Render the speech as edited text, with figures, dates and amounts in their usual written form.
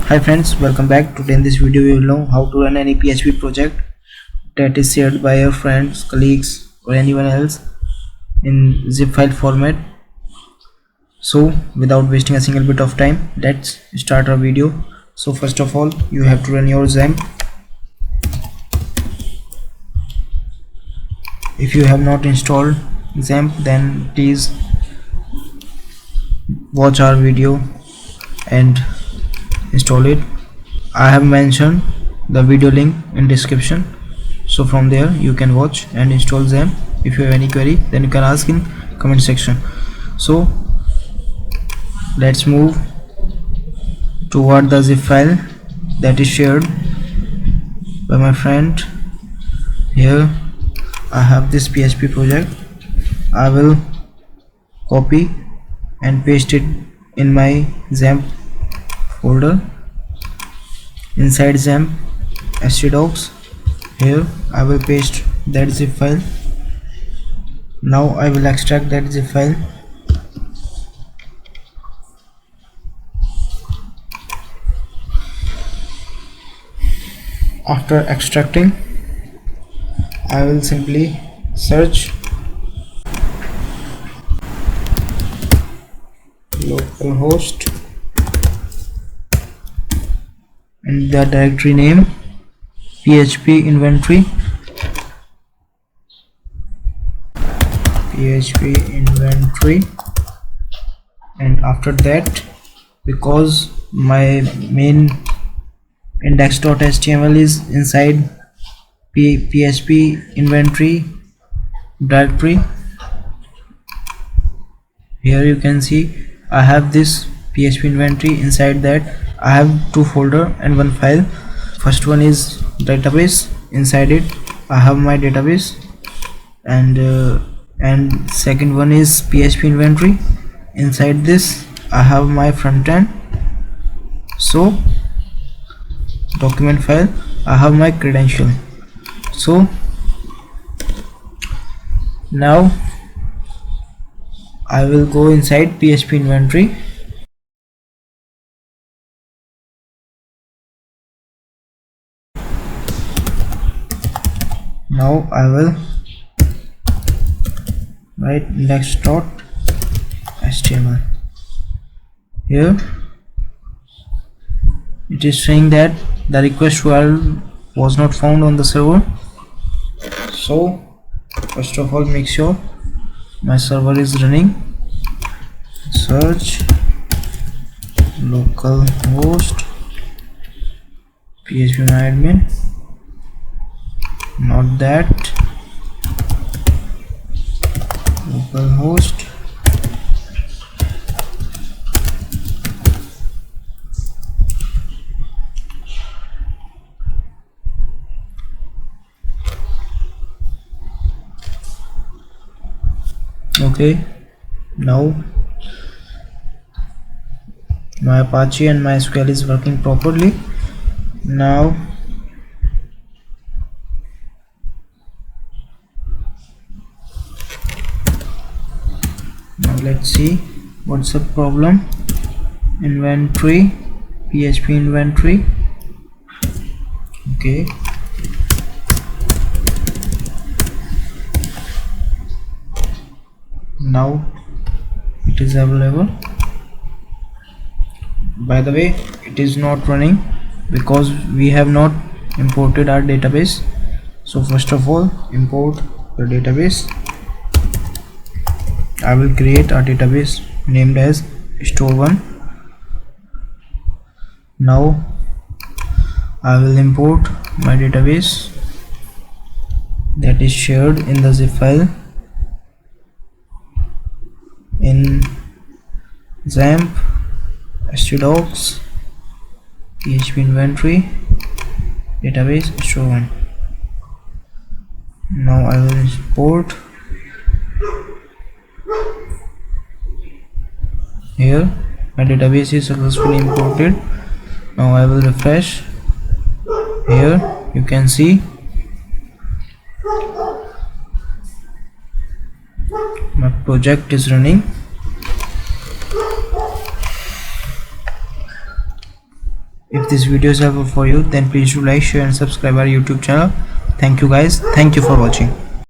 Hi friends, welcome back. Today in this video we will know how to run any PHP project that is shared by your friends, colleagues or anyone else in zip file format. So without wasting a single bit of time, let's start our video. So first of all, you have to run your Xampp. If you have not installed Xampp, then please watch our video and install it. I have mentioned the video link in description, so from there you can watch and install Xampp. If you have any query, then you can ask in comment section. So let's move toward the zip file that is shared by my friend. Here I have this PHP project. I will copy and paste it in my Xampp folder. Inside Xampp htdocs, here I will paste that zip file. Now I will extract that zip file. After extracting, I will simply search localhost and the directory name PHP inventory, and after that, because my main index.html is inside PHP inventory directory, here you can see I have this PHP inventory. Inside that I have two folder and one file. First one is database. Inside it I have my database, and second one is PHP inventory. Inside this I have my front end. So document file I have my credential. So now I will go inside PHP inventory. Now I will write index.html. Here it is saying that the request URL was not found on the server. So first of all, make sure my server is running. Search localhost phpMyAdmin, not that, localhost. Okay, now my Apache and MySQL is working properly. Now let's see what's the problem. Inventory, PHP inventory. Okay, now it is available. By the way, it is not running because we have not imported our database. So first of all, import the database. I will create a database named as store1. Now I will import my database that is shared in the zip file in Xampp htdocs PHP inventory database store1. Now I will import. Here my database is successfully imported. Now I will refresh. Here you can see my project is running. If this video is helpful for you, then please do like, share and subscribe our YouTube channel. Thank you guys, thank you for watching.